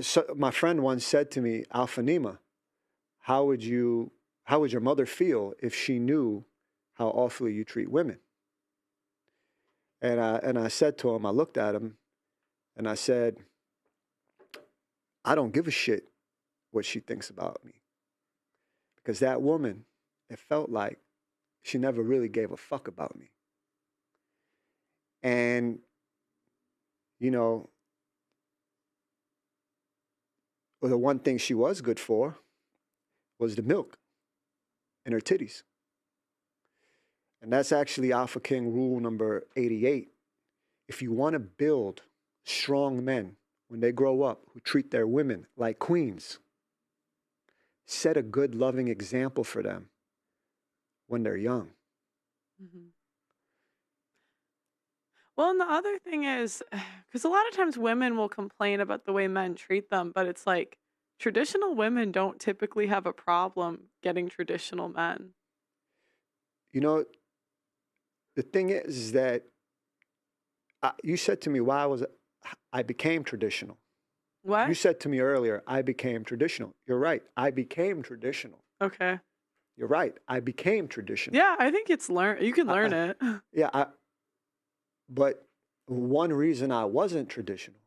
So my friend once said to me, Alpha Nima, how would you, how would your mother feel if she knew how awfully you treat women? And I said to him, I looked at him and I said, I don't give a shit what she thinks about me. Because that woman, it felt like she never really gave a fuck about me. And, you know, well, the one thing she was good for was the milk and her titties. And that's actually Alpha King rule number 88. If you want to build strong men when they grow up who treat their women like queens, set a good, loving example for them when they're young. Mm-hmm. Well, and the other thing is, because a lot of times women will complain about the way men treat them, but it's like traditional women don't typically have a problem getting traditional men. You know, the thing is that you said to me, why was I became traditional? You What? said to me earlier, I became traditional. You're right. I became traditional. Okay. You're right. I became traditional. Yeah, I think it's you can learn it. Yeah, but one reason I wasn't traditional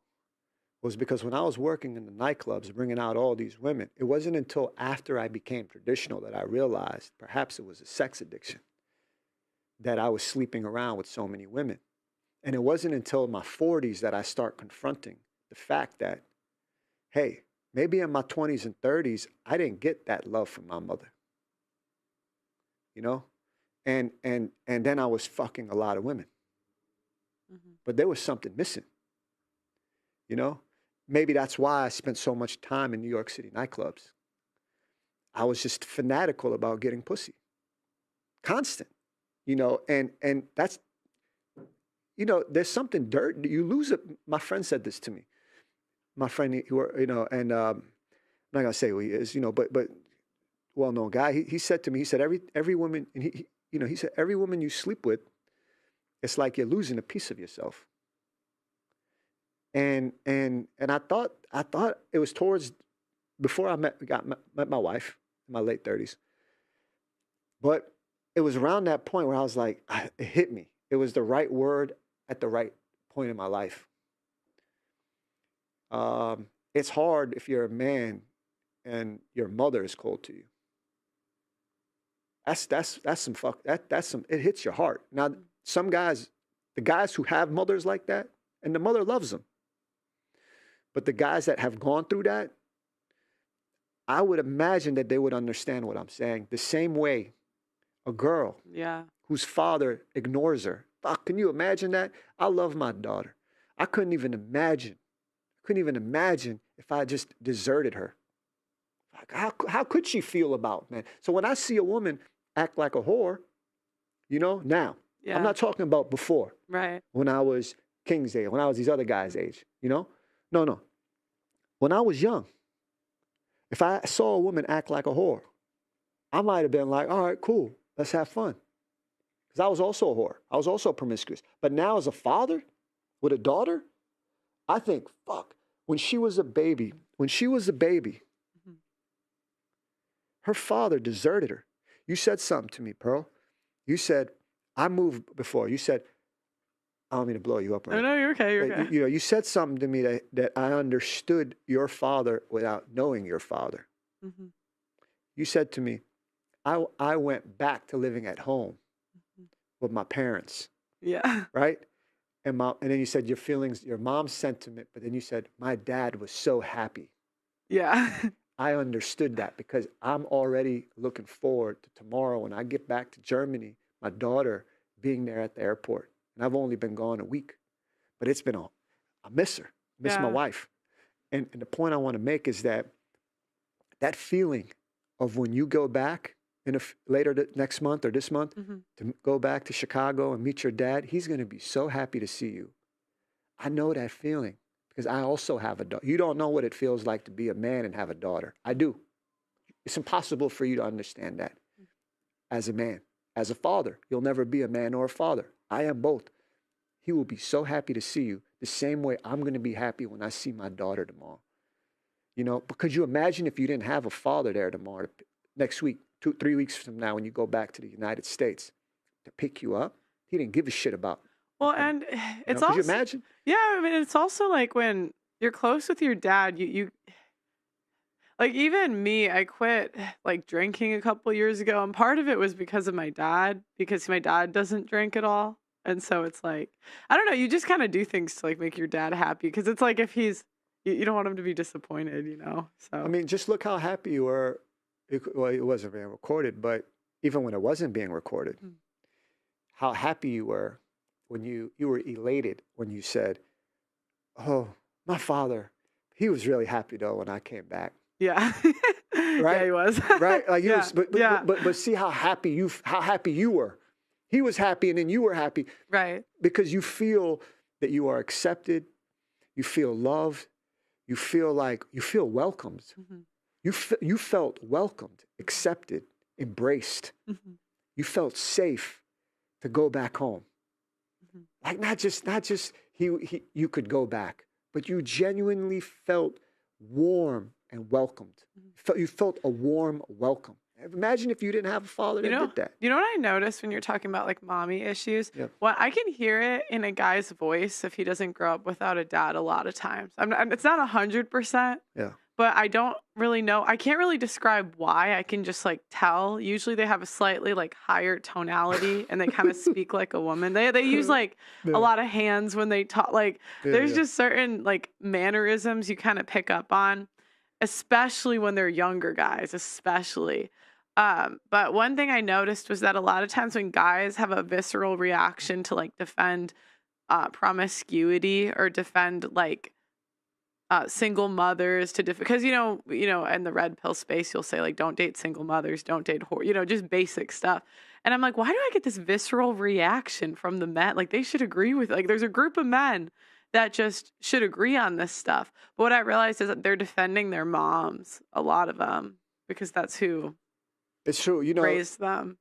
was because when I was working in the nightclubs, bringing out all these women, it wasn't until after I became traditional that I realized perhaps it was a sex addiction, that I was sleeping around with so many women. And it wasn't until my 40s that I start confronting the fact that, hey, maybe in my 20s and 30s, I didn't get that love from my mother, you know? And then I was fucking a lot of women, Hmm. but there was something missing, you know? Maybe that's why I spent so much time in New York City nightclubs. I was just fanatical about getting pussy, constant, and that's, there's something dirt. You lose it. My friend said this to me. My friend, and I'm not gonna say who he is, but well-known guy. He said to me, he said every woman, and he said every woman you sleep with, it's like you're losing a piece of yourself. And I thought it was towards before I met my wife in my late 30s, but it was around that point where I was like, it hit me. It was the right word at the right point in my life. It's hard if you're a man and your mother is cold to you. That's some fuck that's some it hits your heart. Now some guys, the guys who have mothers like that, and the mother loves them, but the guys that have gone through that, I would imagine that they would understand what I'm saying. The same way a girl Yeah. whose father ignores her. Fuck, can you imagine that? I love my daughter. I couldn't even imagine if I just deserted her. How could she feel about, man? So when I see a woman act like a whore, now, I'm Yeah. not talking about before, Right. when I was King's age, when I was these other guys' age. No, no. When I was young, if I saw a woman act like a whore, I might have been like, all right, cool, let's have fun. Because I was also a whore. I was also promiscuous. But now as a father with a daughter, I think, fuck, when she was a baby, Mhm. her father deserted her. You said something to me, Pearl. You said, I moved before. You said, I don't mean to blow you up or Oh no, anything. you're okay. You're But okay. you said something to me that I understood your father without knowing your father. Hmm. You said to me, I went back to living at home Hmm. with my parents, Yeah. right? And then you said your feelings, your mom's sentiment, but then you said, my dad was so happy. Yeah. I understood that because I'm already looking forward to tomorrow when I get back to Germany, my daughter being there at the airport. And I've only been gone a week, but I miss her, miss my Yeah. wife. And the point I want to make is that that feeling of when you go back later next month or this month Hmm. to go back to Chicago and meet your dad, he's going to be so happy to see you. I know that feeling because I also have a daughter. You don't know what it feels like to be a man and have a daughter. I do. It's impossible for you to understand that as a man. As a father, you'll never be a man or a father. I am both. He will be so happy to see you the same way I'm going to be happy when I see my daughter tomorrow. You know, but could you imagine if you didn't have a father there tomorrow, next week, 3 weeks from now, when you go back to the United States to pick you up? He didn't give a shit about. Well, and You know, it's could you also, imagine? yeah, I mean, it's also like when you're close with your dad, you like even me, I quit like drinking a couple years ago, and part of it was because of my dad, because my dad doesn't drink at all. And so it's like, I don't know, you just kind of do things to like make your dad happy because it's like if you don't want him to be disappointed, you know? I So, mean, just look how happy you were. Well, it wasn't being recorded, but even when it wasn't being recorded, mm, how happy you were when you were elated when you said, "Oh, my father, he was really happy though when I came back." yeah. Yeah, Right? he was. Right? Like he Yeah, was, but but yeah, but but, but see how happy you were. He was happy, and then you were happy right. because you feel that you are accepted, you feel loved, you feel welcomed. Hmm. You felt welcomed, accepted, embraced. Hmm. You felt safe to go back home. Hmm. Like not just you could go back, but you genuinely felt warm and welcomed. You felt a warm welcome. Imagine if you didn't have a father You that know, did that. you know what I noticed when you're talking about like mommy issues? Yeah. Well, I can hear it in a guy's voice if he doesn't grow up without a dad a lot of times. It's not 100%, Yeah. but I don't really know. I can't really describe why. I can just like tell. Usually they have a slightly like higher tonality and they kind of speak like a woman. They use like a Yeah. lot of hands when they talk. Like Yeah. there's Yeah. just certain like mannerisms you kind of pick up on, especially when they're younger guys, especially. But one thing I noticed was that a lot of times when guys have a visceral reaction to like defend promiscuity or defend like single mothers to because in the red pill space you'll say like don't date single mothers, don't date just basic stuff. And I'm like, why do I get this visceral reaction from the men? Like they should agree with like there's a group of men that just should agree on this stuff. But what I realized is that they're defending their moms, a lot of them, because that's who It's true. raised them.